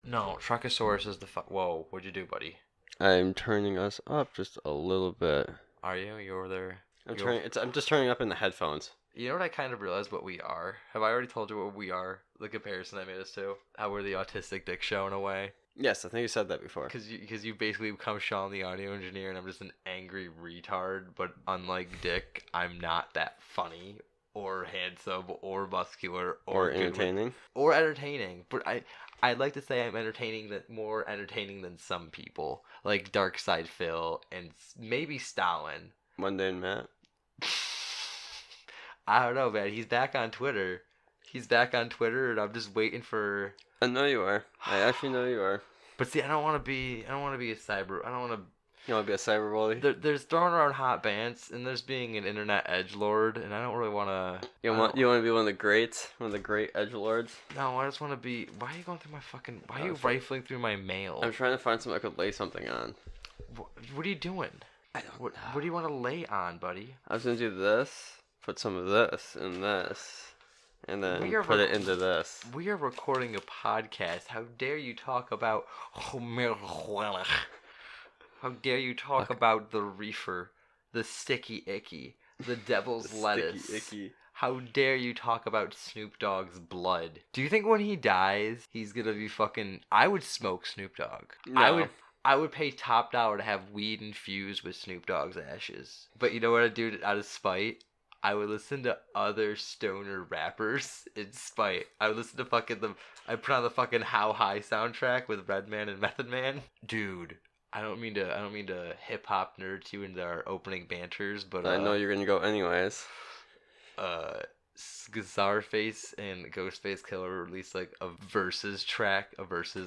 No, Truckosaurus is the Whoa, what'd you do, buddy? I'm turning us up just a little bit. Are you? You over there? I'm just turning up in the headphones. You know what I kind of realized what we are? Have I already told you what we are? The comparison I made us to? How we're the autistic dick show in a way? Yes, I think you said that before. Because you basically become Sean the audio engineer and I'm just an angry retard, but unlike Dick, I'm not that funny or handsome or muscular or entertaining. Or entertaining. But I'd like to say I'm more entertaining than some people, like Darkside Phil and maybe Stalin. Monday and Matt. I don't know, man. He's back on Twitter. And I'm just waiting for. I know you are. I actually know you are. But see, I don't want to be a cyber. I don't want to. You want to be a cyberbully? There's throwing around hot bants, and there's being an internet edgelord, and I don't really want to. You want to be one of the greats, one of the great edgelords? No, I just want to be. Why are you going through my fucking? Why are you rifling through my mail? I'm trying to find something I could lay something on. What are you doing? I don't know. What do you want to lay on, buddy? I was gonna do this. Put some of this in this. And then put it into this. We are recording a podcast. How dare you talk about marijuana? How dare you talk about the reefer, the sticky icky, the devil's lettuce? Sticky icky. How dare you talk about Snoop Dogg's blood? Do you think when he dies, he's gonna be fucking... I would smoke Snoop Dogg. No. I would pay top dollar to have weed infused with Snoop Dogg's ashes. But you know what I'd do out of spite? I would listen to other stoner rappers in spite. I would listen to I put on the fucking How High soundtrack with Redman and Method Man. Dude, I don't mean to hip hop nerd you into our opening banters, but I know you're gonna go anyways. Czarface and Ghostface Killer released like a versus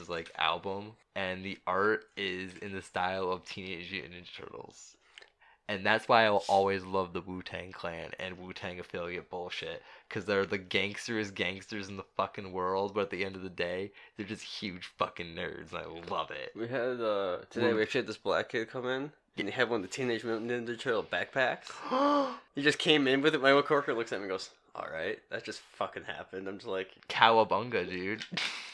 like album, and the art is in the style of Teenage Mutant Ninja Turtles. And that's why I'll always love the Wu-Tang Clan and Wu-Tang affiliate bullshit. Because they're the gangsters in the fucking world, but at the end of the day, they're just huge fucking nerds, and I love it. We had, today we actually had this black kid come in, and he had one of the Teenage Mutant Ninja Turtle backpacks. He just came in with it. My coworker looks at me and goes, alright, that just fucking happened. I'm just like... Cowabunga, dude.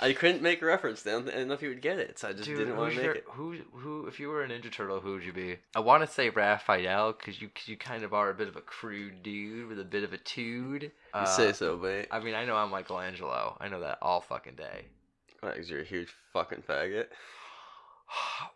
I couldn't make a reference. I didn't know if he would get it, so I just didn't want to make it. Who, if you were a Ninja Turtle, who would you be? I want to say Raphael, because you kind of are a bit of a crude dude with a bit of a tude. You say so, mate. I mean, I know I'm Michelangelo. I know that all fucking day. Why, because you're a huge fucking faggot?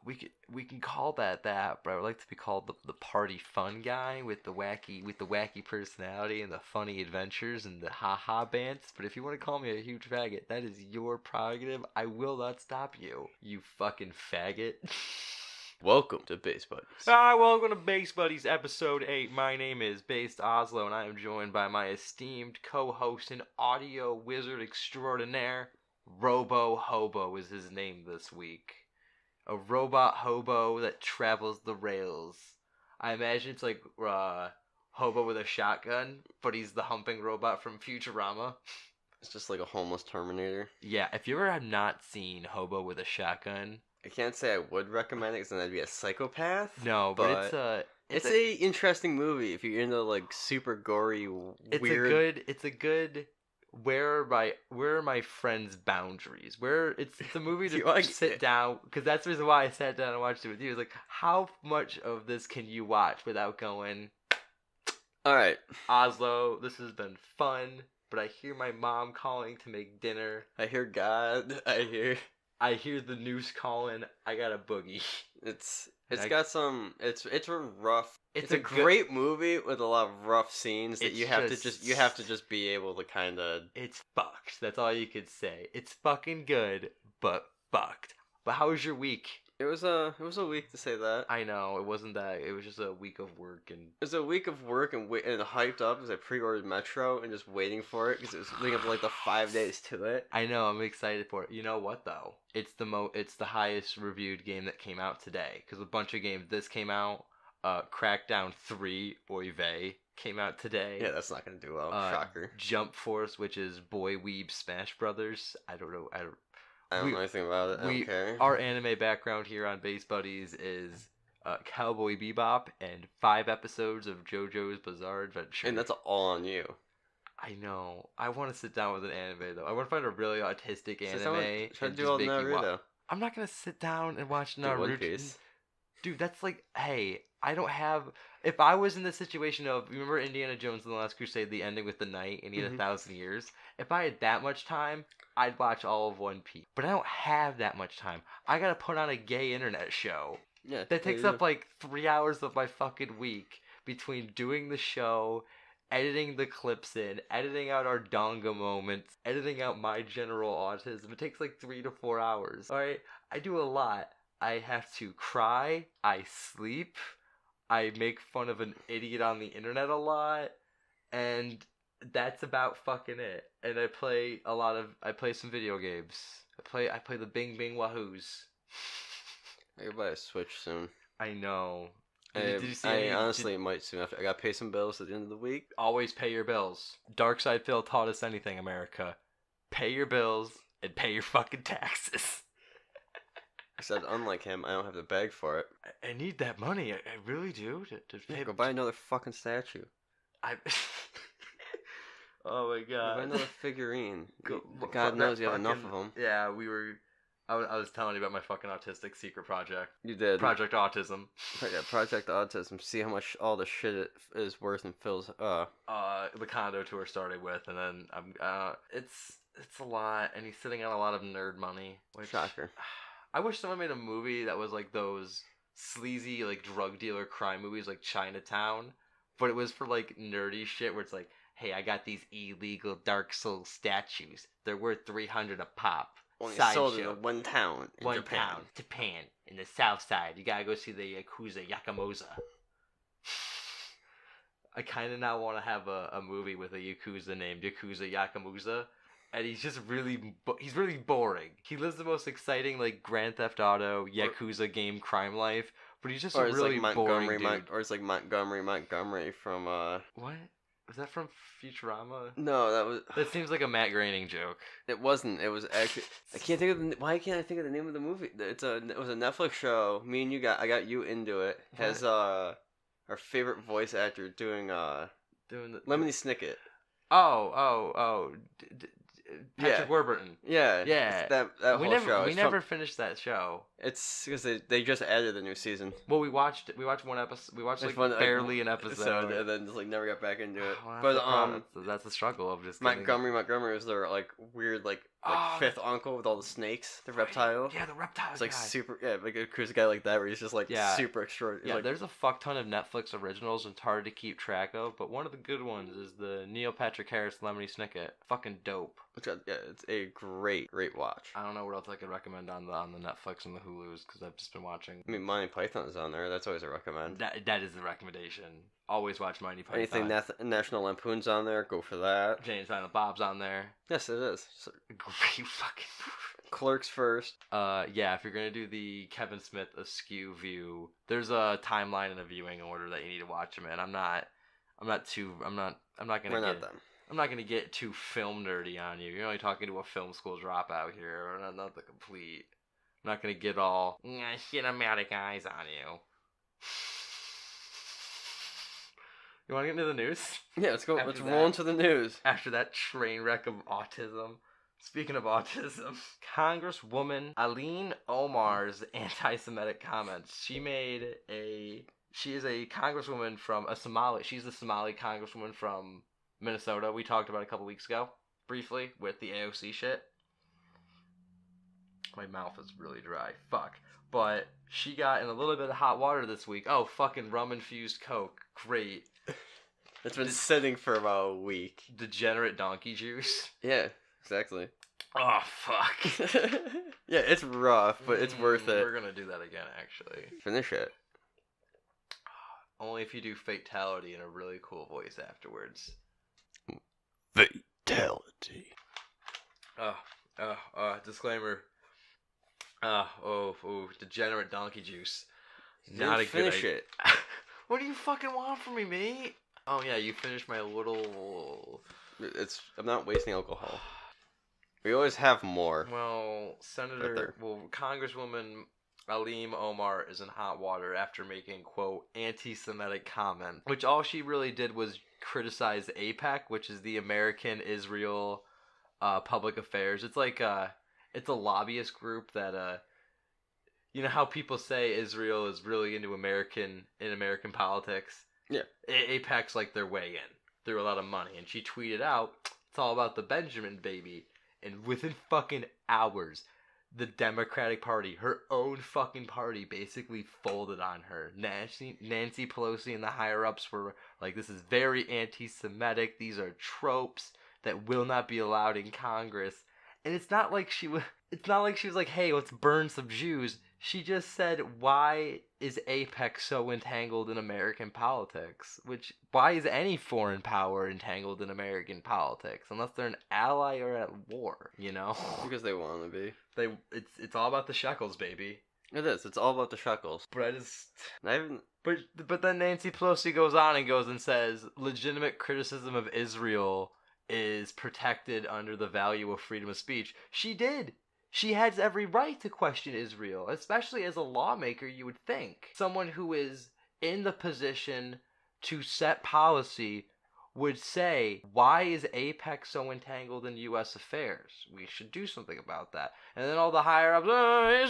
We can call that, but I would like to be called the party fun guy with the wacky personality and the funny adventures and the ha bants. But if you want to call me a huge faggot, that is your prerogative. I will not stop you, you fucking faggot. Welcome to Base Buddies. Welcome to Base Buddies episode 8. My name is Based Oslo, and I am joined by my esteemed co-host and audio wizard extraordinaire, Robo Hobo is his name this week. A robot hobo that travels the rails. I imagine it's like Hobo with a shotgun, but he's the humping robot from Futurama. It's just like a homeless Terminator. Yeah, if you ever have not seen Hobo with a Shotgun... I can't say I would recommend it because then I'd be a psychopath. No, but it's a interesting movie if you're into like super gory, weird... It's a good... Where are my friends' boundaries? It's a movie to sit down, because that's the reason why I sat down and watched it with you. It's like, how much of this can you watch without going, alright, Oslo, this has been fun, but I hear my mom calling to make dinner. I hear God. I hear the noose calling. I got a boogie. It's a rough. It's a great movie with a lot of rough scenes that you have to just be able to kind of. It's fucked. That's all you could say. It's fucking good, but fucked. But how was your week? It was a week to say that. I know, it wasn't that. It was just a week of work and. It was a week of work and hyped up because I pre-ordered Metro and just waiting for it because it was leading up to like the 5 days to it. I know, I'm excited for it. You know what though? It's the highest reviewed game that came out today, because a bunch of games this came out. Crackdown 3 Oy vey came out today. Yeah, that's not gonna do well. Shocker. Jump Force, which is Boy Weeb Smash Brothers. I don't know know anything about it. I don't care. Our anime background here on Base Buddies is Cowboy Bebop and 5 episodes of JoJo's Bizarre Adventure. And that's all on you. I know. I want to sit down with an anime though. I want to find a really autistic Try anime to and do just all make you watch. Naruto. I'm not gonna sit down and watch Do One Naruto. Piece. Dude, that's like, hey, I don't have. If I was in the situation of, remember Indiana Jones and the Last Crusade, the ending with the knight, and he had 1,000 years. If I had that much time, I'd watch all of One Piece. But I don't have that much time. I gotta put on a gay internet show. Yeah. That takes up like 3 hours of my fucking week between doing the show, editing the clips in, editing out our donga moments, editing out my general autism. It takes like 3 to 4 hours. Alright? I do a lot. I have to cry, I sleep, I make fun of an idiot on the internet a lot, and that's about fucking it. And I play some video games. I play the Bing Bing Wahoos. I could buy a Switch soon. I know. Did you see honestly might soon after. I gotta pay some bills at the end of the week. Always pay your bills. Dark Side Phil taught us anything, America. Pay your bills and pay your fucking taxes. I said, unlike him, I don't have the bag for it. I need that money. I really do. To pay. Go buy another fucking statue. Oh my god. Go buy another figurine. God knows you have enough of them. Yeah, I was telling you about my fucking autistic secret project. You did. Project Autism. Yeah, Project Autism. See how much all the shit it is worth in Phil's. The condo tour started with, and then it's a lot, and he's sitting on a lot of nerd money. Shocker. I wish someone made a movie that was like those sleazy like drug dealer crime movies like Chinatown, but it was for like nerdy shit where it's like, hey, I got these illegal Dark Soul statues. They're worth $300 a pop. Only sold in one town in Japan, in the south side. You gotta go see the Yakuza Yakamosa. I kind of now want to have a movie with a Yakuza named Yakuza Yakamosa. And he's just he's really boring. He lives the most exciting like Grand Theft Auto Yakuza game crime life, but he's just a really boring dude. Or it's like Montgomery from What? Was that from Futurama? No, That seems like a Matt Groening joke. It wasn't. It was actually. I can't think of why can't I think of the name of the movie? It was a Netflix show. Me and you I got you into it. It has our favorite voice actor doing Lemony Snicket. Patrick Warburton. Yeah. That whole show. We never finished that show. It's because they just added a new season. Well, we watched one episode. We watched barely an episode, and then just never got back into it. Well, but that's the struggle of just Montgomery was their like weird like fifth uncle with all the snakes, the reptile. Yeah, the reptile. It's like super. Yeah, like a cruise guy like that where he's just like super extraordinary. Yeah, like, there's a fuck ton of Netflix originals and it's hard to keep track of. But one of the good ones is the Neil Patrick Harris Lemony Snicket. Fucking dope. It's a great watch. I don't know what else I could recommend on the Netflix and the Hulu's because I've just been watching. I mean, Monty Python's on there. That's always a recommend. That is the recommendation. Always watch Monty Python. Anything National Lampoon's on there, go for that. Jane and Silent Bob's on there. Yes, it is. Great fucking movie. Clerks first. Yeah, if you're gonna do the Kevin Smith Askew view, there's a timeline and a viewing order that you need to watch them in. I'm not gonna get too film nerdy on you. You're only talking to a film school dropout here, or not the complete. I'm not gonna get all cinematic eyes on you. You want to get into the news? Yeah, let's go. Let's roll into the news. After that train wreck of autism. Speaking of autism, Congresswoman Aline Omar's anti-Semitic comments. She is a congresswoman from a Somali. She's a Somali congresswoman from Minnesota. We talked about it a couple weeks ago, briefly, with the AOC shit. My mouth is really dry. Fuck. But she got in a little bit of hot water this week. Oh, fucking rum-infused Coke. Great. It's been sitting for about a week. Degenerate donkey juice. Yeah, exactly. Oh, fuck. Yeah, it's rough, but it's worth it. We're gonna do that again, actually. Finish it. Only if you do fatality in a really cool voice afterwards. Fatality. Disclaimer. Degenerate donkey juice. Not a good finish idea. it. What do you fucking want from me, mate? Oh yeah, you finished my little. I'm not wasting alcohol. We always have more. Well, Congresswoman Aleem Omar is in hot water after making, quote, anti-Semitic comment, which all she really did was criticize AIPAC, which is the American Israel Public Affairs. It's like it's a lobbyist group that you know how people say Israel is really into American politics? Yeah. AIPAC's like their way in through a lot of money, and she tweeted out, "It's all about the Benjamin baby," and within fucking hours, the Democratic Party, her own fucking party, basically folded on her. Nancy Pelosi and the higher ups were like, "This is very anti-Semitic. These are tropes that will not be allowed in Congress." And it's not like she was like, "Hey, let's burn some Jews." She just said, "Why is AIPAC so entangled in American politics?" Which, why is any foreign power entangled in American politics unless they're an ally or at war? You know, Because they want to be. It's all about the shekels, baby. It is. It's all about the shekels. But I just. Not even. But then Nancy Pelosi goes on and says legitimate criticism of Israel is protected under the value of freedom of speech. She did. She has every right to question Israel, especially as a lawmaker, you would think. Someone who is in the position to set policy would say, why is AIPAC so entangled in U.S. affairs? We should do something about that. And then all the higher-ups,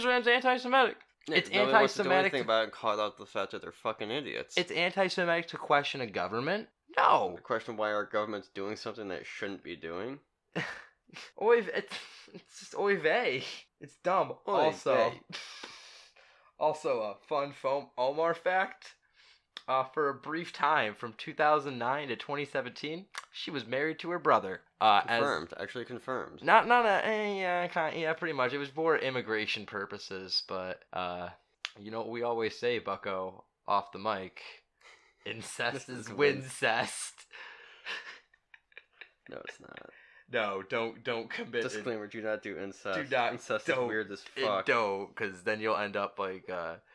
Israel's anti-Semitic. Yeah, it's anti-Semitic. anti-Semitic to do anything about it and call out the fact that they're fucking idiots. It's anti-Semitic to question a government? No. The question why our government's doing something that it shouldn't be doing. It's just oy vey. It's dumb. Oy vey. Also a fun Omar fact. For a brief time, from 2009 to 2017, she was married to her brother. Actually confirmed. Yeah, pretty much. It was for immigration purposes, but you know what we always say, Bucko, off the mic. Incest is wincest. No, it's not. No, don't commit. Disclaimer: do not do incest. Do not. Incest is weird as fuck. Don't, because then you'll end up like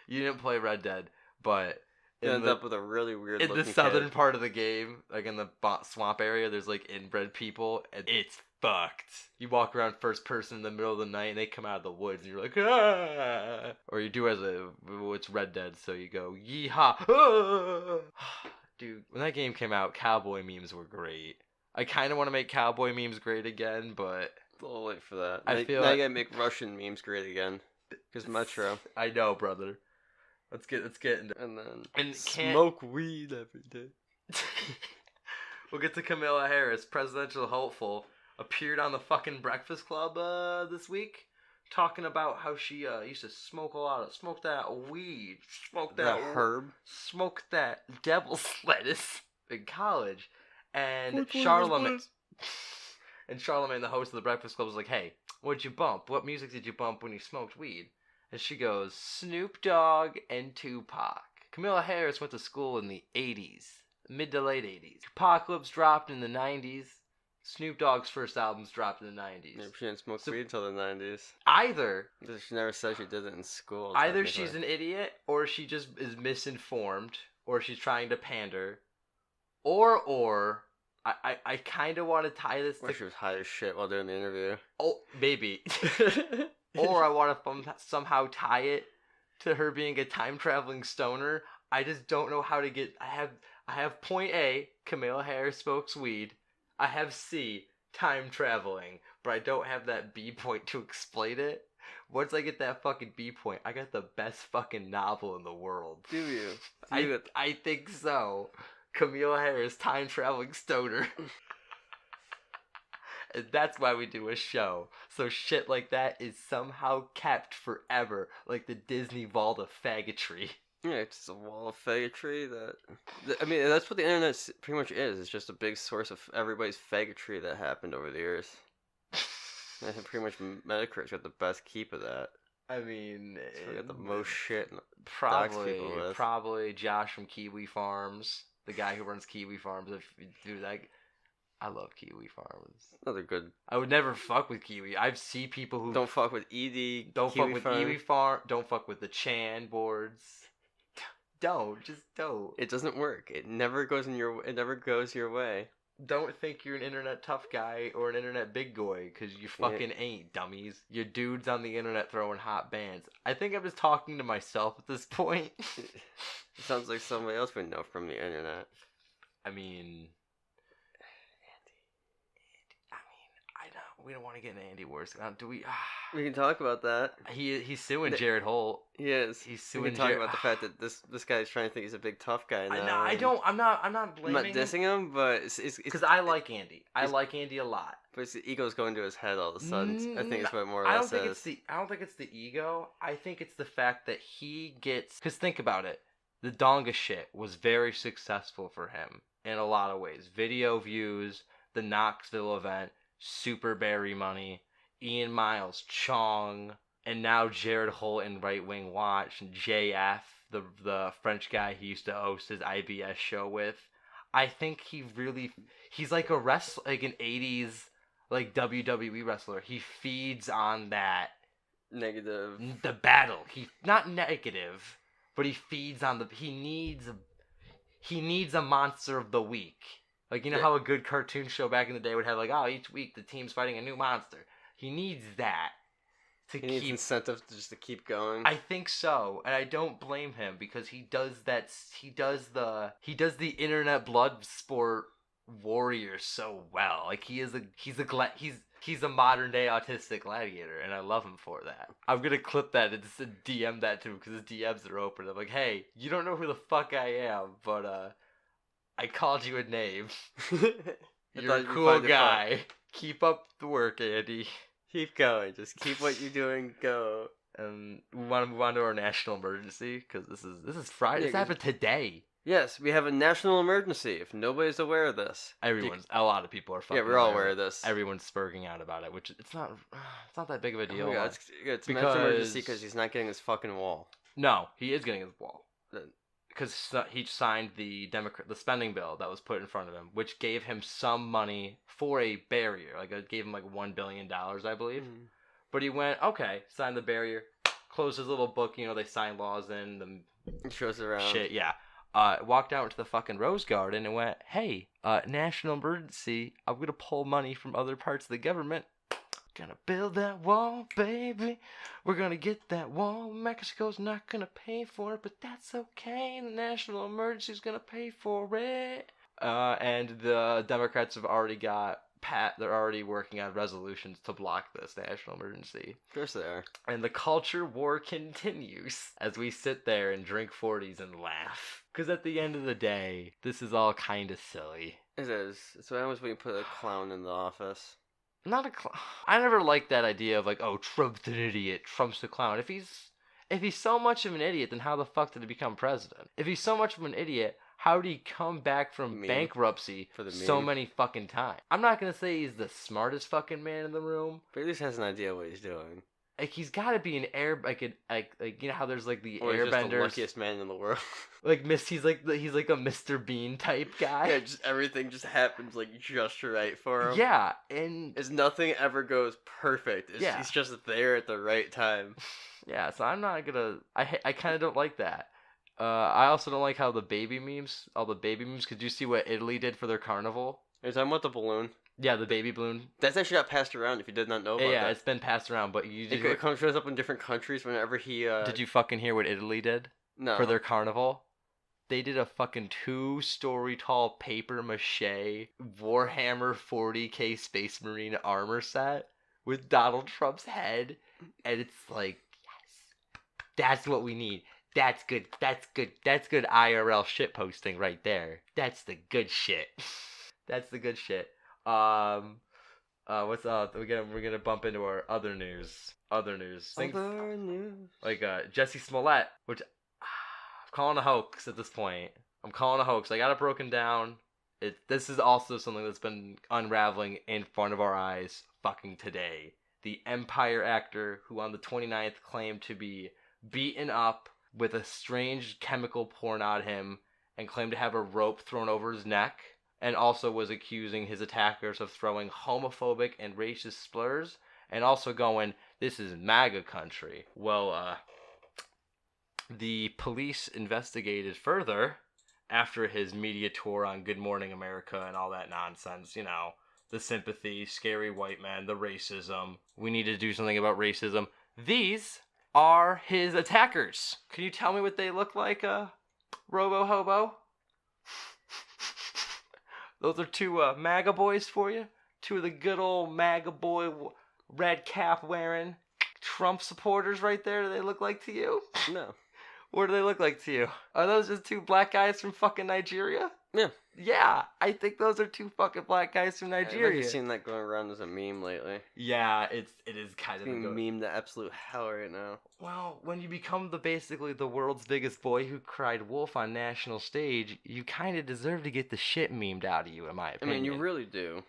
you didn't play Red Dead, but you end up with a really weird. In the southern part of the game, like in the swamp area, there's like inbred people, and it's fucked. You walk around first person in the middle of the night, and they come out of the woods, and you're like, ah! Or you do it's Red Dead, so you go yeehaw. Ah! Dude, when that game came out, cowboy memes were great. I kind of want to make cowboy memes great again, but it's a little late for that. I feel now you gotta make Russian memes great again. Because Metro. I know, brother. Let's get into smoke weed every day. We'll get to Kamala Harris, presidential hopeful, appeared on the fucking Breakfast Club this week, talking about how she used to smoke that weed, smoke that herb, smoke that devil's lettuce in college. And Charlemagne, the host of the Breakfast Club, was like, "Hey, what'd you bump? What music did you bump when you smoked weed?" And she goes, "Snoop Dogg and Tupac." Kamala Harris went to school in the 80s, mid to late 80s. Apocalypse dropped in the 90s. Snoop Dogg's first albums dropped in the 90s. Maybe she didn't smoke weed until the 90s. Either. She never said she did it in school. Either she's an idiot, or she just is misinformed, or she's trying to pander. Or I kind of want to tie this to... Or she was high as shit while doing the interview. Oh, maybe. Or I want to somehow tie it to her being a time-traveling stoner. I just don't know how to get... I have point A, Kamala Harris smokes weed. I have C, time traveling. But I don't have that B point to explain it. Once I get that fucking B point, I got the best fucking novel in the world. Do you? I think so. Kamala Harris, time traveling stoner. And that's why we do a show. So shit like that is somehow kept forever, like the Disney vault of faggotry. Yeah, it's just a wall of faggotry I mean, that's what the internet pretty much is. It's just a big source of everybody's faggotry that happened over the years. And pretty much Metacritic's got the best keep of that. I mean... It's got the most shit. Probably Josh from Kiwi Farms. The guy who runs Kiwi Farms. I love Kiwi Farms. Another good. I would never fuck with Kiwi. I've seen people who don't fuck with ED. Don't fuck with Kiwi Farm. Don't fuck with the Chan boards. Just don't. It doesn't work. It never goes your way. don't think you're an internet tough guy or an internet big boy, because you fucking ain't, dummies. You're dudes on the internet throwing hot bands. I think I'm just talking to myself at this point. It sounds like somebody else we know from the internet. I mean, we don't want to get into Andy Worst. Do we? We can talk about that. He's suing Jared Holt. He is. He's suing. We can talk about the fact that this guy's trying to think he's a big tough guy now. I don't. I'm not blaming. I'm not dissing him, but it's because I like Andy. I like Andy a lot. But his ego's going to his head all of a sudden. I think it's what more or less I don't think it's the ego. I think it's the fact that he gets. Because think about it. The Donga shit was very successful for him in a lot of ways. Video views, the Knoxville event, Super Berry money, Ian Miles, Chong, and now Jared Holt and Right Wing Watch, and JF, the French guy he used to host his IBS show with. I think he's like a like an 80s like WWE wrestler. He feeds on that negative. The battle. He not negative, but he feeds on he needs a monster of the week. Like, you know how a good cartoon show back in the day would have, like, each week the team's fighting a new monster. He needs that to keep... He needs incentive just to keep going. I think so, and I don't blame him because he does that... He does the internet blood sport warrior so well. Like, he's a modern day autistic gladiator, and I love him for that. I'm gonna clip that and just DM that to him because his DMs are open. I'm like, hey, you don't know who the fuck I am, but I called you a name. You're a cool guy. Keep up the work, Andy. Keep going. Just keep what you're doing. Go. And we want to move on to our national emergency because this is Friday. Yeah, this happened today. Yes, we have a national emergency. If nobody's aware of this, a lot of people are fucking. Yeah, we're all aware of this. Everyone's spurging out about it, which it's not that big of a deal. Oh my God, it's a national emergency because he's not getting his fucking wall. No, he is getting his wall. Because he signed the spending bill that was put in front of him, which gave him some money for a barrier. Like, it gave him like $1 billion, I believe. Mm-hmm. But he went, okay, signed the barrier, closed his little book. You know, they sign laws in. He shows around. Shit, yeah. Walked out into the fucking Rose Garden and went, hey, national emergency. I'm gonna pull money from other parts of the government. Gonna build that wall, baby. We're gonna get that wall. Mexico's not gonna pay for it, but that's okay. The national emergency's gonna pay for it. And the Democrats have already they're already working on resolutions to block this national emergency. Of course they are. And the culture war continues as we sit there and drink 40s and laugh. Because at the end of the day, this is all kind of silly. It is. It's what happens when you put a clown in the office. Not a clown. I never liked that idea of like, oh, Trump's an idiot. Trump's a clown. If he's so much of an idiot, then how the fuck did he become president? If he's so much of an idiot, how did he come back from bankruptcy so many fucking times? I'm not gonna say he's the smartest fucking man in the room, but at least has an idea what he's doing. Like, he's got to be an like you know how there's like the airbenders. He's just the luckiest man in the world. Like he's like a Mr. Bean type guy. Yeah, just everything just happens like just right for him. Yeah, and nothing ever goes perfect. He's just there at the right time. Yeah, so I'm not gonna. I kind of don't like that. I also don't like how all the baby memes. Could you see what Italy did for their carnival? Are you talking about the balloon? Yeah, the baby balloon. That's actually got passed around if you did not know about that. Yeah, it's been passed around, but it shows up in different countries whenever he... Did you fucking hear what Italy did? No. For their carnival? They did a fucking 2-story tall paper mache Warhammer 40k Space Marine armor set with Donald Trump's head, and it's like, yes, that's what we need. That's good. That's good IRL shit posting right there. That's the good shit. That's the good shit. What's up? We're gonna bump into our other news. Other news. Like Jussie Smollett, which I'm calling a hoax at this point. I got it broken down. This is also something that's been unraveling in front of our eyes fucking today. The Empire actor who on the 29th claimed to be beaten up with a strange chemical poured on him and claimed to have a rope thrown over his neck, and also was accusing his attackers of throwing homophobic and racist slurs, and also going, this is MAGA country. Well, the police investigated further after his media tour on Good Morning America and all that nonsense, you know, the sympathy, scary white man, the racism. We need to do something about racism. These are his attackers. Can you tell me what they look like, Robo Hobo? Those are two MAGA boys for you. Two of the good old MAGA boy red cap wearing Trump supporters right there. Do they look like to you? No. What do they look like to you? Are those just two black guys from fucking Nigeria? Yeah. Yeah, I think those are two fucking black guys from Nigeria. I've seen that going around as a meme lately. Yeah, it is kind of being memed to absolute hell right now. Well, when you become basically the world's biggest boy who cried wolf on national stage, you kind of deserve to get the shit memed out of you, in my opinion. I mean, you really do.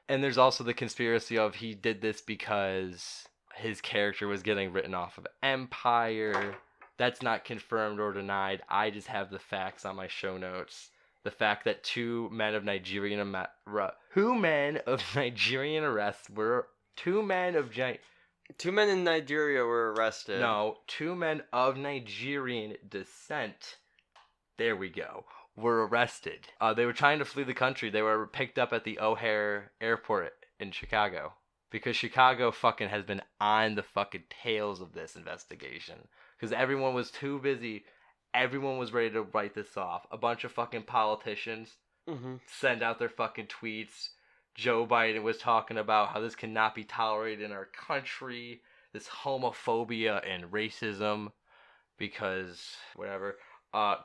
And there's also the conspiracy of he did this because his character was getting written off of Empire. That's not confirmed or denied. I just have the facts on my show notes. The fact that two men in Nigerian were arrested. No, two men of Nigerian descent. There we go. Were arrested. They were trying to flee the country. They were picked up at the O'Hare Airport in Chicago. Because Chicago fucking has been on the fucking tails of this investigation. Because everyone was too busy. Everyone was ready to write this off. A bunch of fucking politicians send out their fucking tweets. Joe Biden was talking about how this cannot be tolerated in our country. This homophobia and racism. Because, whatever.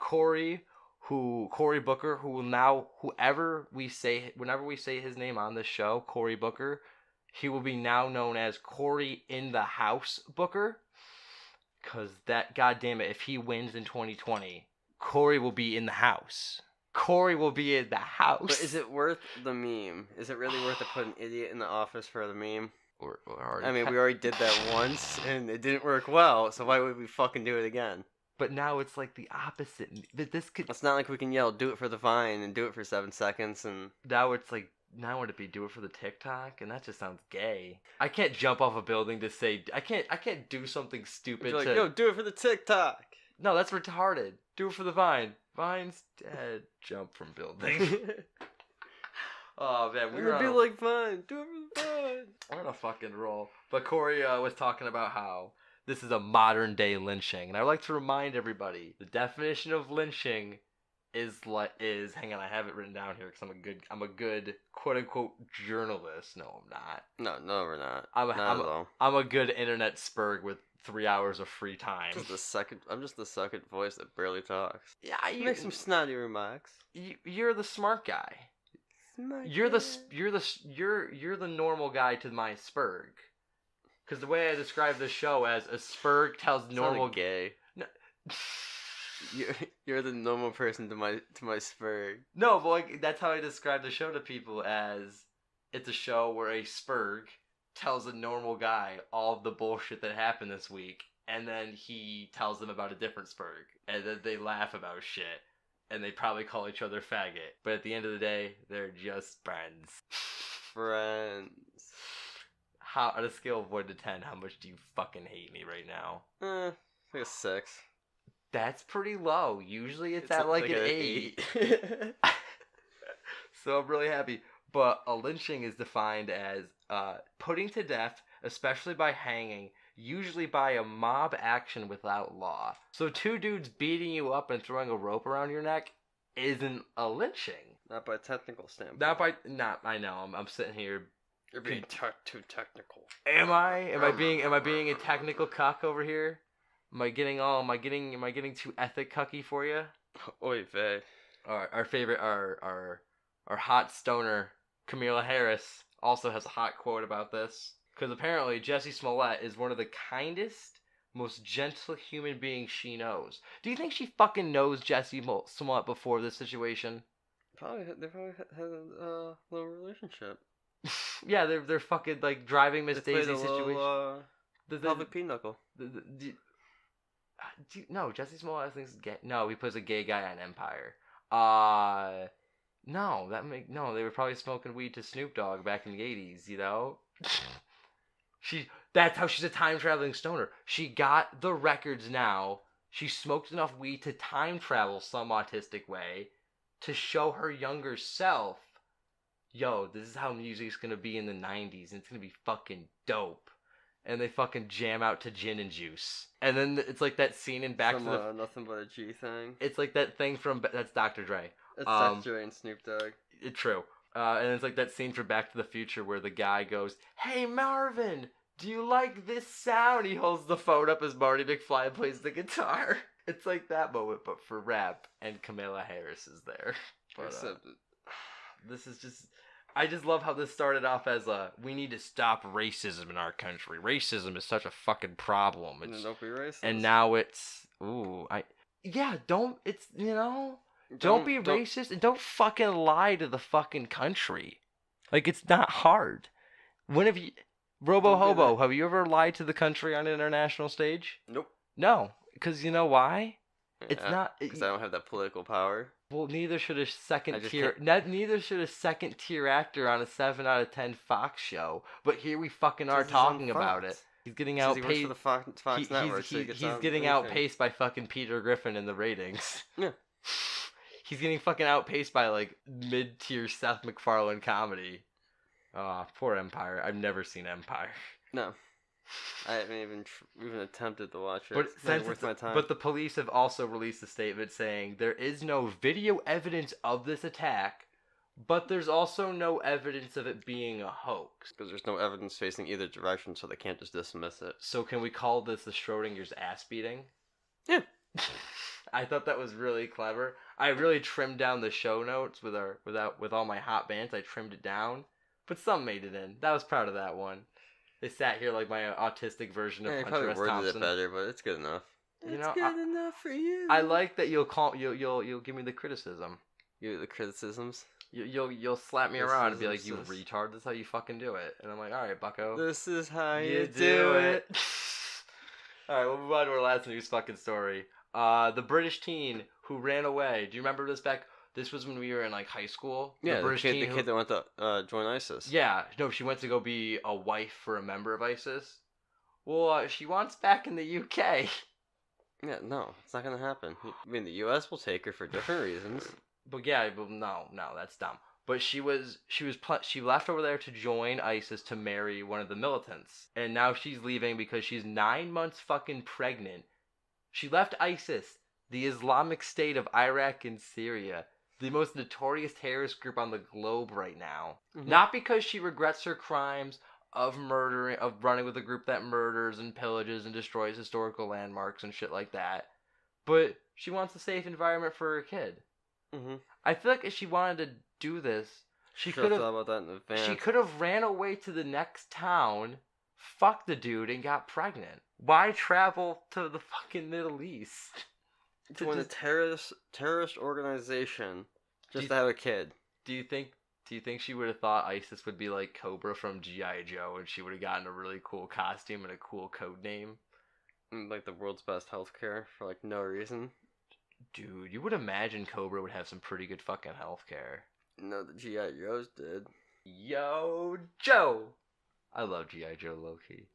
Cory Booker, who will now, whenever we say his name on this show, Cory Booker, he will be now known as Cory in the House Booker. Because that, goddammit, if he wins in 2020, Cory will be in the house. Cory will be in the house. But is it worth the meme? Is it really worth to put an idiot in the office for the meme? We already did that once, and it didn't work well, so why would we fucking do it again? But now it's like the opposite. It's not like we can yell, do it for the Vine, and do it for 7 seconds, and... Now it's like... Now would it be do it for the TikTok? And that just sounds gay. I can't jump off a building to say... I can't do something stupid like, yo, do it for the TikTok! No, that's retarded. Do it for the Vine. Vine's dead. Jump from building. Oh, man. We're gonna be like Vine. Do it for the Vine. We're on a fucking roll. But Cory was talking about how this is a modern day lynching. And I would like to remind everybody, the definition of lynching is hang on, I have it written down here because I'm a good quote unquote journalist. No, I'm not. No, we're not. I'm a good internet spurg with 3 hours of free time. I'm just the second voice that barely talks. Yeah, you make some snotty remarks. You're the smart guy. You're the normal guy to my spurg. Because the way I describe the show as a spurg tells normal gay. No. You're the normal person to my spurg. No, but like, that's how I describe the show to people, as it's a show where a spurg tells a normal guy all of the bullshit that happened this week, and then he tells them about a different spurg, and then they laugh about shit, and they probably call each other faggot. But at the end of the day, they're just friends. Friends. How, on a scale of 1 to 10, how much do you fucking hate me right now? Like a 6. That's pretty low. Usually it's at like an 8. So I'm really happy. But a lynching is defined as putting to death, especially by hanging, usually by a mob action without law. So 2 dudes beating you up and throwing a rope around your neck isn't a lynching. Not by technical standpoint. I know. I'm sitting here. You're being too technical. Am I? Am I being a technical cuck over here? Am I getting too ethic cucky for you? Oy vey. Our favorite, our hot stoner, Kamala Harris, also has a hot quote about this. Because apparently Jussie Smollett is one of the kindest, most gentle human beings she knows. Do you think she fucking knows Jussie Smollett before this situation? They probably had a little relationship. Yeah, they're fucking like driving Miss Daisy situation. Public pinochle. No, Jussie Smollett thinks gay. No, he plays a gay guy on Empire. No, they were probably smoking weed to Snoop Dogg back in the 80s, you know? That's how she's a time-traveling stoner. She got the records now. She smoked enough weed to time travel some autistic way. to show her younger self, yo, this is how music's gonna be in the 90s, and it's gonna be fucking dope. And they fucking jam out to Gin and Juice. And then it's like that scene in Back to the... Nothing But a G thing. It's like that thing from... That's Dr. Dre. That's Dr. Dre and Snoop Dogg. True. And it's like that scene from Back to the Future where the guy goes, "Hey, Marvin, do you like this sound?" He holds the phone up as Marty McFly plays the guitar. It's like that moment, but for rap, and Kamala Harris is there. But, this is just... I just love how this started off as we need to stop racism in our country. Racism is such a fucking problem. Don't be racist. And now it's... don't be racist, and don't fucking lie to the fucking country. Like, it's not hard. When have you... Robo Hobo, have you ever lied to the country on an international stage? Nope. No, because you know why? Yeah, It's not... Because I don't have that political power. Well, neither should a second tier actor on a 7 out of 10 Fox show. But here we fucking are talking about it. He's getting outpaced. He works for the Fox Network. He's getting outpaced by fucking Peter Griffin in the ratings. Yeah. He's getting fucking outpaced by like mid-tier Seth MacFarlane comedy. Poor Empire. I've never seen Empire. No. I haven't even attempted to watch it. But it's not worth my time. But the police have also released a statement saying there is no video evidence of this attack, but there's also no evidence of it being a hoax. Because there's no evidence facing either direction, so they can't just dismiss it. So can we call this the Schrodinger's ass beating? Yeah. I thought that was really clever. I really trimmed down the show notes with all my hot bands. I trimmed it down, but some made it in. I was proud of that one. They sat here like my autistic version of Hunter S. Thompson. Probably worded it better, but it's good enough. It's good enough for you. I like that you'll give me the criticism. The criticisms. You'll slap me around and be like, "You retard! This is how you fucking do it." And I'm like, "All right, Bucko. This is how you do it." All right, we'll move on to our last news fucking story. The British teen who ran away. Do you remember this back? This was when we were in like high school. Yeah, the kid that went to join ISIS. Yeah, no, she went to go be a wife for a member of ISIS. Well, she wants back in the UK. Yeah, no, it's not gonna happen. I mean, the US will take her for different reasons. But yeah, no, that's dumb. But she left over there to join ISIS to marry one of the militants, and now she's leaving because she's 9 months fucking pregnant. She left ISIS, the Islamic State of Iraq and Syria, the most notorious terrorist group on the globe right now. Mm-hmm. Not because she regrets her crimes of running with a group that murders and pillages and destroys historical landmarks and shit like that, but she wants a safe environment for her kid. Mm-hmm. I feel like if she wanted to do this, she could have thought about that in advance. She could have ran away to the next town, fucked the dude, and got pregnant. Why travel to the fucking Middle East? Join a terrorist organization just to have a kid. Do you think she would have thought ISIS would be like Cobra from G.I. Joe, and she would have gotten a really cool costume and a cool code name? Like the world's best healthcare for like no reason? Dude, you would imagine Cobra would have some pretty good fucking healthcare. No, the G.I. Joes did. Yo, Joe! I love G.I. Joe low-key.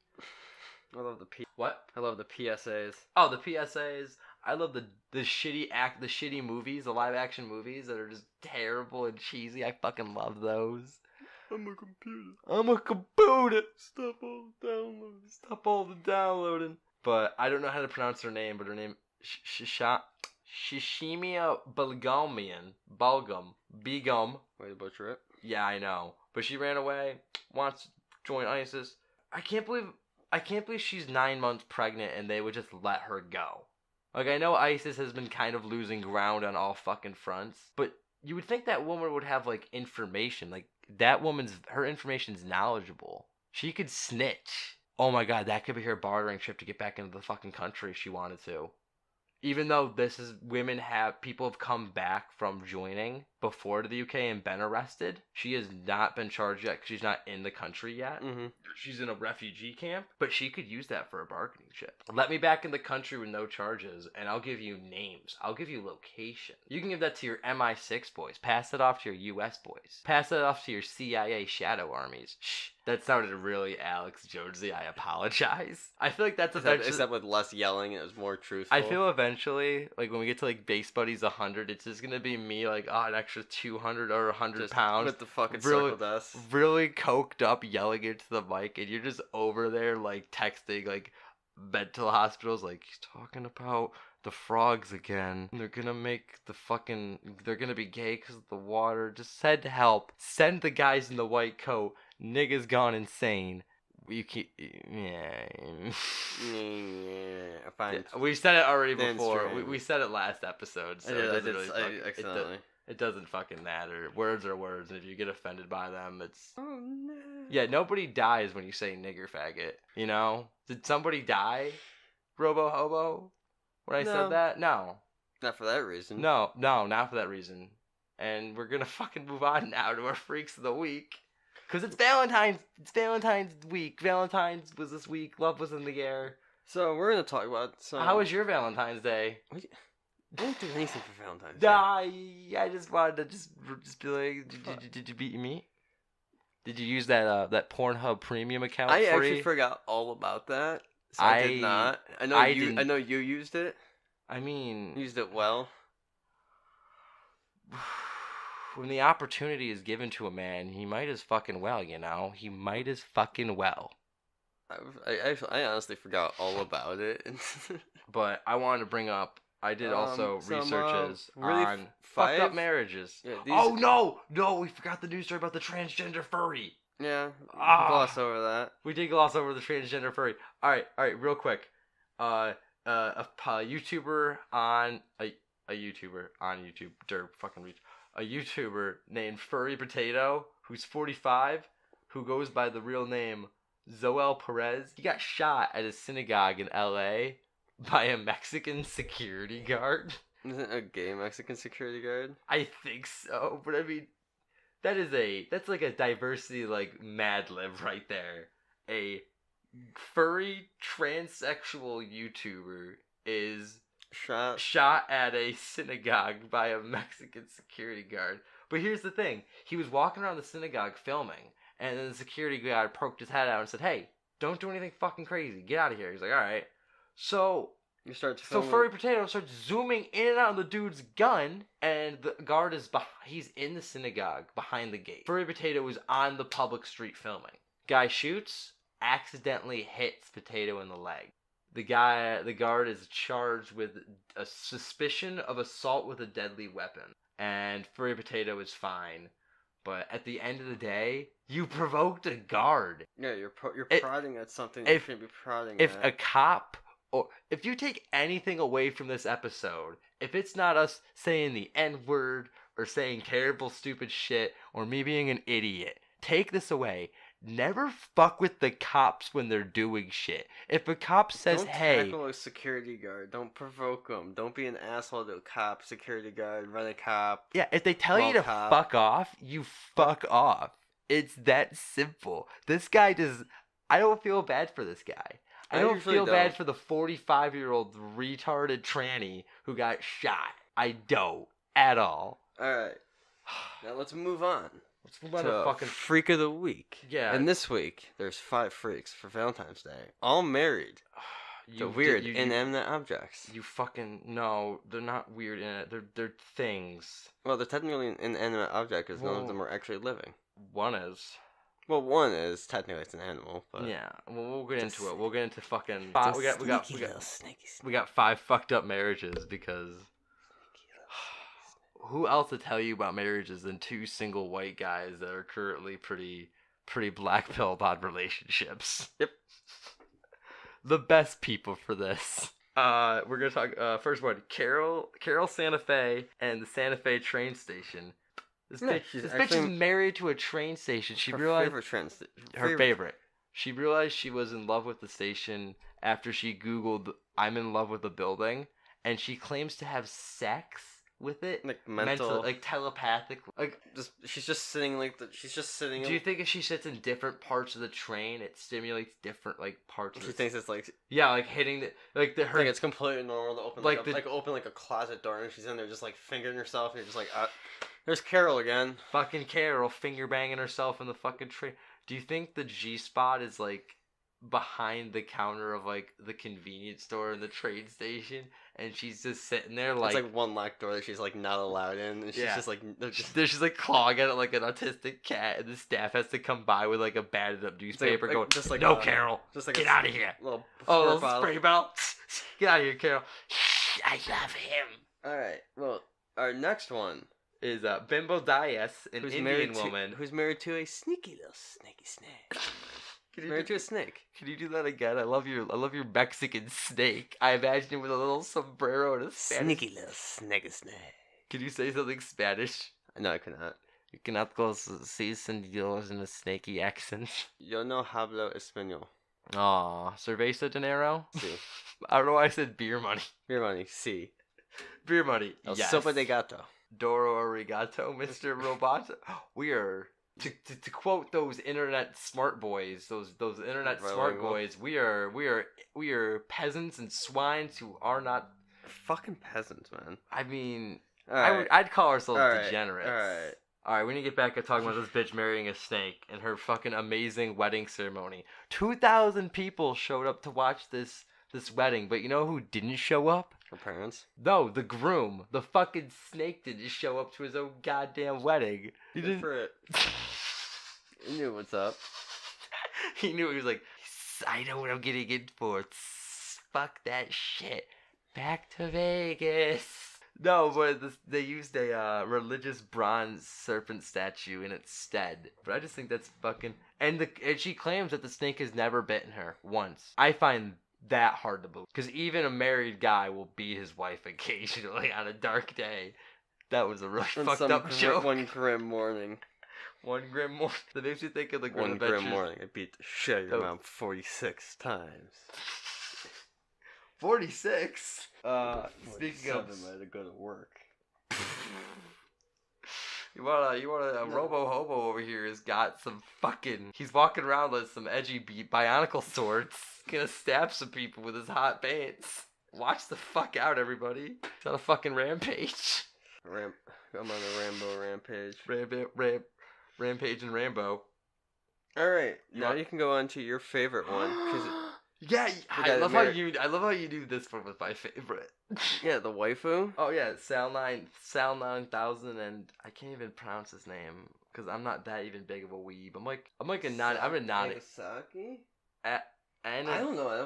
I love What? I love the PSAs. Oh, the PSAs. I love the shitty movies, the live action movies that are just terrible and cheesy. I fucking love those. I'm a computer. Stop all the downloading. But I don't know how to pronounce her name, but her name Shishimia Begum. Way to butcher it. Yeah, I know. But she ran away, wants to join ISIS. I can't believe she's 9 months pregnant and they would just let her go. Like, I know ISIS has been kind of losing ground on all fucking fronts, but you would think that woman would have, like, information. Like, her information's knowledgeable. She could snitch. Oh my god, that could be her bartering chip to get back into the fucking country if she wanted to. Even though people have come back from joining before to the UK and been arrested, she has not been charged yet because she's not in the country yet. Mm-hmm. She's in a refugee camp, but she could use that for a bargaining chip. Let me back in the country with no charges, and I'll give you names. I'll give you location. You can give that to your MI6 boys. Pass it off to your US boys. Pass it off to your CIA shadow armies. Shh. That sounded really Alex Jonesy. I apologize. I feel like that's except with less yelling, it was more truthful. I feel eventually, like when we get to like Base Buddies 100, it's just gonna be me like, an extra 200 or 100 just pounds with the fucking really, circle dust, really coked up, yelling into the mic, and you're just over there like texting like mental hospitals, like he's talking about the frogs again. They're gonna they're gonna be gay because of the water. Just send help. Send the guys in the white coat. Niggas gone insane. You keep, yeah. Fine. We said it already before. We said it last episode, so it doesn't fucking matter. Words are words, and if you get offended by them, it's... Oh, no. Yeah, nobody dies when you say nigger faggot, you know? Did somebody die, Robo Hobo, when I said that? No. Not for that reason. No, not for that reason. And we're gonna fucking move on now to our Freaks of the Week. Because it's Valentine's week. Valentine's was this week. Love was in the air. So we're going to talk about some... How was your Valentine's Day? I didn't do anything for Valentine's Day. I just wanted to just be like, did you beat me? Did you use that Pornhub premium account? I actually forgot all about that. So I did not. I know you used it. I mean, you used it well. When the opportunity is given to a man, he might as fucking well, you know? He might as fucking well. I honestly forgot all about it. But I wanted to bring up, I did also researches on fucked up marriages. Yeah, no, we forgot the news story about the transgender furry. Yeah, gloss over that. We did gloss over the transgender furry. All right, real quick. A YouTuber on YouTube, a YouTuber named Furry Potato, who's 45, who goes by the real name Zoel Perez. He got shot at a synagogue in LA by a Mexican security guard. Isn't a gay Mexican security guard? I think so, but I mean, that's like a diversity like Mad Lib right there. A furry transsexual YouTuber is shot at a synagogue by a Mexican security guard. But here's the thing. He was walking around the synagogue filming, and then the security guard poked his head out and said, "Hey, don't do anything fucking crazy. Get out of here." He's like, "Alright." So Furry Potato starts zooming in and out of the dude's gun, and the guard he's in the synagogue behind the gate. Furry Potato is on the public street filming. Guy shoots, accidentally hits Potato in the leg. The guard is charged with a suspicion of assault with a deadly weapon, and Furry Potato is fine. But at the end of the day, you provoked a guard. Yeah, you're prodding at something you shouldn't be prodding at. If a cop, or if you take anything away from this episode, if it's not us saying the N-word or saying terrible stupid shit or me being an idiot, take this away. Never fuck with the cops when they're doing shit. If a cop says, "Hey," don't tackle a security guard. Don't provoke them. Don't be an asshole to a cop, security guard, run a cop. Yeah, if they tell you to fuck off, you fuck off. It's that simple. This guy I don't feel bad for this guy. I don't feel bad for the 45-year-old retarded tranny who got shot. I don't at all. Alright. Now let's move on. Let's move on to fucking Freak of the Week. Yeah. And this week, there's 5 freaks for Valentine's Day. All married. To weird, inanimate objects. You fucking... No, they're not weird. They're things. Well, they're technically an inanimate object because none of them are actually living. One is. Well, one is technically it's an animal, but yeah. Well, we'll get into it. We'll get into fucking. We got 5 fucked up marriages because. Who else to tell you about marriages than 2 single white guys that are currently pretty black pilled on relationships? Yep. The best people for this. We're gonna talk first one. Carol Santa Fe and the Santa Fe train station. This bitch is married to a train station. She realized her favorite. She realized she was in love with the station after she Googled "I'm in love with the building," and she claims to have sex with it, like mental, like telepathic, like she's just sitting Do you think if she sits in different parts of the train, it stimulates different like parts? She thinks it's like like hitting her. Like it's completely normal to open open a closet door and she's in there just like fingering herself and you're just like, there's Carol again. Fucking Carol finger banging herself in the fucking train. Do you think the G spot is like behind the counter of like the convenience store in the train station, and she's just sitting there like it's like one locked door that she's like not allowed in, and she's just like she's like clawing at it like an autistic cat, and the staff has to come by with like a battered up newspaper going, just like, no, Carol, just like get out of here. Little spray bottle. Get out of here, Carol. I love him. All right. Well, our next one is Bimbo Dias, an Indian woman who's married to a sneaky little snaky snake. Married to a snake. Can you do that again? I love your Mexican snake. I imagine him with a little sombrero and a Spanish. Sneaky little snaky snake. Can you say something Spanish? No, I cannot. You cannot go si senor in a snaky accent. Yo no hablo español. Aw, cerveza dinero? Si. I don't know why I said beer money. Beer money, si. Beer money, yes. Sopa de gato. Doro arigato, Mr. Roboto. We are... To quote those internet smart boys, those internet smart boys, we are peasants and swines who are not fucking peasants, man. I mean, right. I'd call ourselves degenerates. All right, we need to get back to talking about this bitch marrying a snake and her fucking amazing wedding ceremony. 2,000 people showed up to watch this wedding, but you know who didn't show up? Her parents? No, the groom. The fucking snake didn't show up to his own goddamn wedding. He didn't. For it. He knew what's up. He knew. He was like, I know what I'm getting in for. Fuck that shit. Back to Vegas. No, but they used a religious bronze serpent statue in its stead. But I just think that's fucking... And she claims that the snake has never bitten her once. I find that hard to believe. Because even a married guy will beat his wife occasionally on a dark day. That was a really fucked up joke. One grim morning. One grim morning. That makes me think of the One grim morning. I beat the shit out of your mom 46 times. 46? Speaking of... I had to go to work. You want a Robo Hobo over here has got some fucking... He's walking around with some edgy bionicle swords. Gonna stab some people with his hot pants. Watch the fuck out, everybody. He's on a fucking rampage. I'm on a Rambo rampage. Rampage and Rambo. Alright, now you can go on to your favorite one. Yeah, I love how you do this one with my favorite. Yeah, the waifu. Oh yeah, Sal 9000, and I can't even pronounce his name because I'm not that even big of a weeb. I'm a non. Anisaki. I don't know. I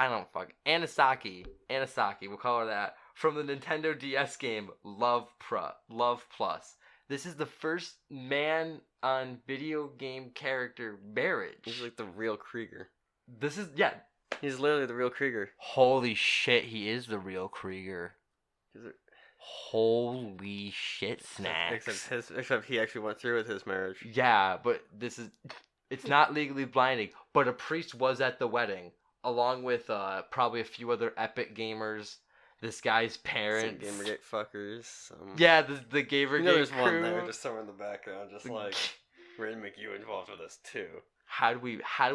don't fuck. Anisaki. We'll call her that. From the Nintendo DS game Love Plus. This is the first man on video game character marriage. He's like the real Krieger. He's literally the real Krieger. Holy shit, he is the real Krieger. Holy shit, snacks. Except he actually went through with his marriage. Yeah, but it's not legally blinding. But a priest was at the wedding, along with probably a few other epic gamers. This guy's parents. Some Gamergate fuckers. Yeah, the Gamergate there's crew. One there, just somewhere in the background, just like, we're gonna make you involved with this too. How do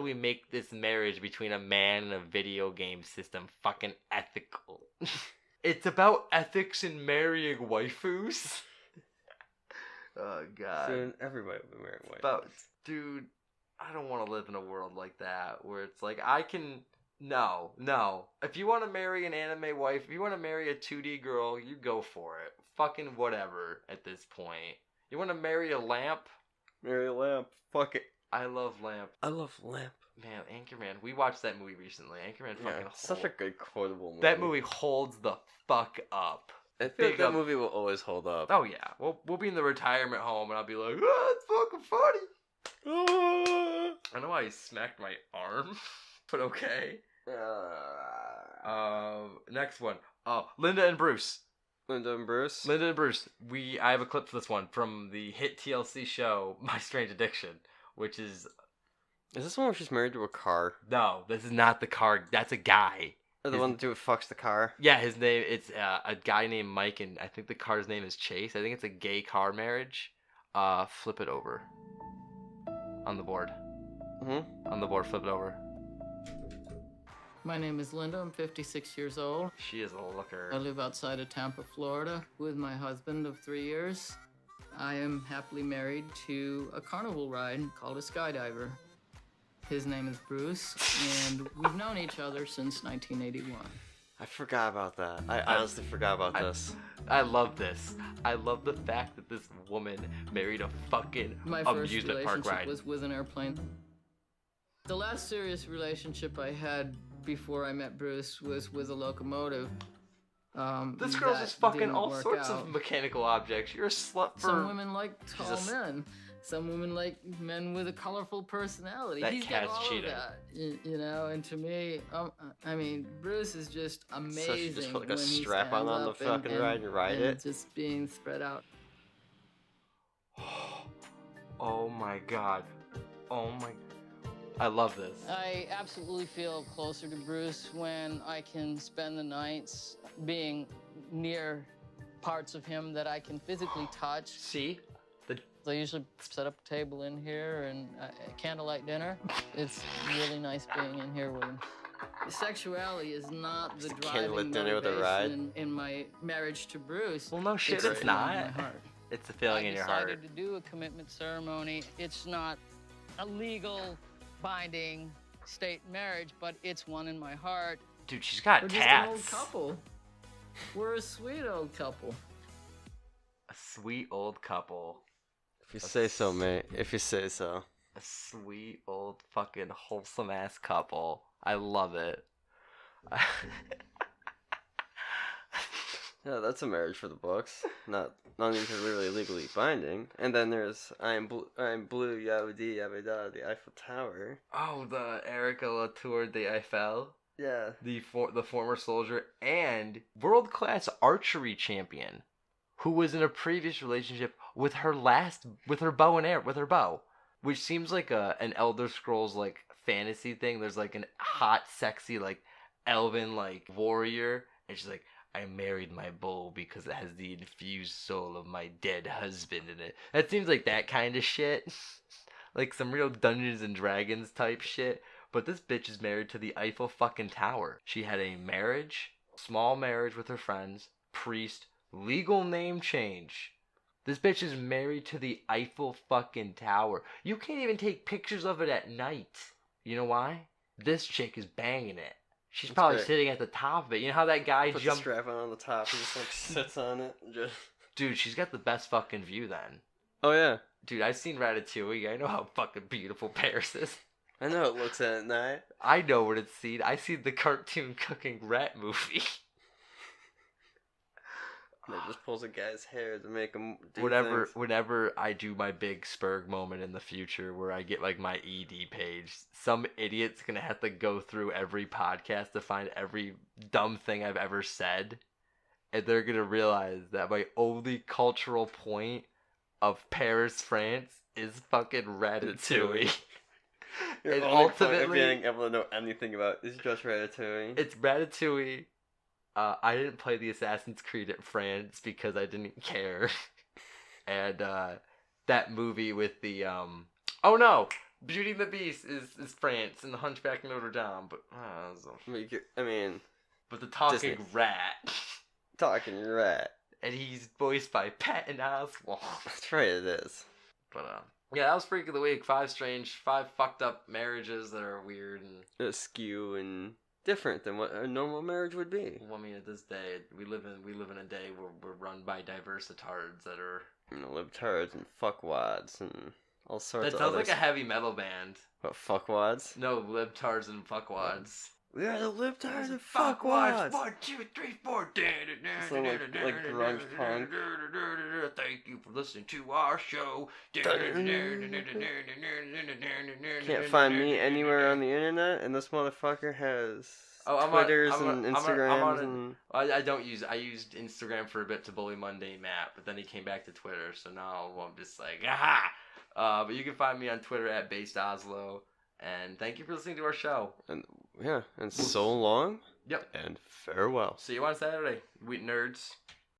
we make this marriage between a man and a video game system fucking ethical? It's about ethics in marrying waifus. Oh god. Soon everybody will be marrying waifus. Dude, I don't want to live in a world like that where it's like I can. No. If you want to marry an anime wife, if you want to marry a 2D girl, you go for it. Fucking whatever at this point. You want to marry a lamp? Marry a lamp. Fuck it. I love Lamp. Man, Anchorman. We watched that movie recently. Anchorman fucking holds. Such a good quotable movie. That movie holds the fuck up. I feel like that movie will always hold up. Oh yeah. We'll be in the retirement home and I'll be like, it's fucking funny. I know why he smacked my arm, but okay. Next one. Linda and Bruce. I have a clip for this one from the hit TLC show My Strange Addiction, which is... Is this one where she's married to a car? No, this is not the car. That's a guy. Or the one that fucks the car? Yeah, his name, it's a guy named Mike, and I think the car's name is Chase. I think it's a gay car marriage. Flip it over. On the board. Mm-hmm. On the board, flip it over. My name is Linda. I'm 56 years old. She is a looker. I live outside of Tampa, Florida, with my husband of 3 years. I am happily married to a carnival ride called a skydiver. His name is Bruce, and we've known each other since 1981. I forgot about that. I honestly forgot about this. I love this. I love the fact that this woman married a fucking My first amusement park relationship ride. was with an airplane. The last serious relationship I had before I met Bruce was with a locomotive. This girl's that just fucking didn't all work sorts out. of mechanical objects. You're a slut for... Some women like tall Jesus. men. Some women like men with a colorful personality. That He's got cat's all cheating. of that, you know. And to me, I mean, Bruce is just amazing. So you just put like a when he strap on stands the up fucking ride and ride it? just being spread out. Oh my god. Oh my... I love this. I absolutely feel closer to Bruce when I can spend the nights being near parts of him that I can physically touch. See? I usually set up a table in here and candlelight dinner. It's really nice being in here with him. Sexuality is not the Just a driving candlelit dinner with a motivation in my marriage to Bruce. Well, no shit, It's it's in not. my heart. It's a feeling in your I heart. decided to do a commitment ceremony. It's not a legal, binding state marriage, but it's one in my heart. Dude, she's got We're tats. just an old couple. We're a sweet old couple. A sweet old couple. If you say so, mate. If you say so. A sweet old fucking wholesome ass couple. I love it. Yeah, that's a marriage for the books. Not necessarily legally binding. And then there's I am blue, yabba-dee, yabba-da, the Eiffel Tower. Oh, the Erica Latour de Eiffel. Yeah. The former soldier and world-class archery champion who was in a previous relationship with her bow, which seems like an Elder Scrolls like fantasy thing. There's like an hot, sexy like elven like warrior, and she's like, I married my bow because it has the infused soul of my dead husband in it. That seems like that kind of shit. Like some real Dungeons and Dragons type shit. But this bitch is married to the Eiffel fucking Tower. She had a small marriage with her friends, priest, legal name change. This bitch is married to the Eiffel fucking Tower. You can't even take pictures of it at night. You know why? This chick is banging it. She's probably great. sitting at the top of it. You know how that guy Put the jumped... strap on the top and just like sits on it. And just... Dude, she's got the best fucking view then. Oh yeah. Dude, I've seen Ratatouille. I know how fucking beautiful Paris is. I know it looks at night. I know what it's seen. I seen the cartoon cooking rat movie. And it just pulls a guy's hair to make him do things. Whenever I do my big Spurg moment in the future where I get like my ED page, some idiot's gonna have to go through every podcast to find every dumb thing I've ever said. And they're gonna realize that my only cultural point of Paris, France is fucking Ratatouille. Your And only point of ultimately, being able to know anything about is just Ratatouille. it's Ratatouille. I didn't play the Assassin's Creed at France because I didn't care. And that movie with the oh no, Beauty and the Beast is France and the Hunchback of Notre Dame, but I mean, but the talking Disney. rat, talking rat. and he's voiced by Patton Oswalt. That's right, it is. But yeah, that was Freak of the Week. 5 fucked up marriages that are weird and Askew and different than what a normal marriage would be. Well, I mean, at this day, we live in a day where we're run by diversitards that are. You know, libtards and fuckwads and all sorts That of sounds other like a heavy metal band. What, fuckwads? No, libtards and fuckwads. We are the libtards and fuckwads! 1, 2, 3, 4. Sound like grunge punk. Thank you for listening to our show. Can't find me anywhere on the internet, and this motherfucker has Twitters and Instagrams and... I used Instagram for a bit to bully Mundane Matt, but then he came back to Twitter, so now I'm just like, aha! But you can find me on Twitter at BasedOslo, and thank you for listening to our show. And yeah, and so long. Yep. And farewell. See you on Saturday, we nerds.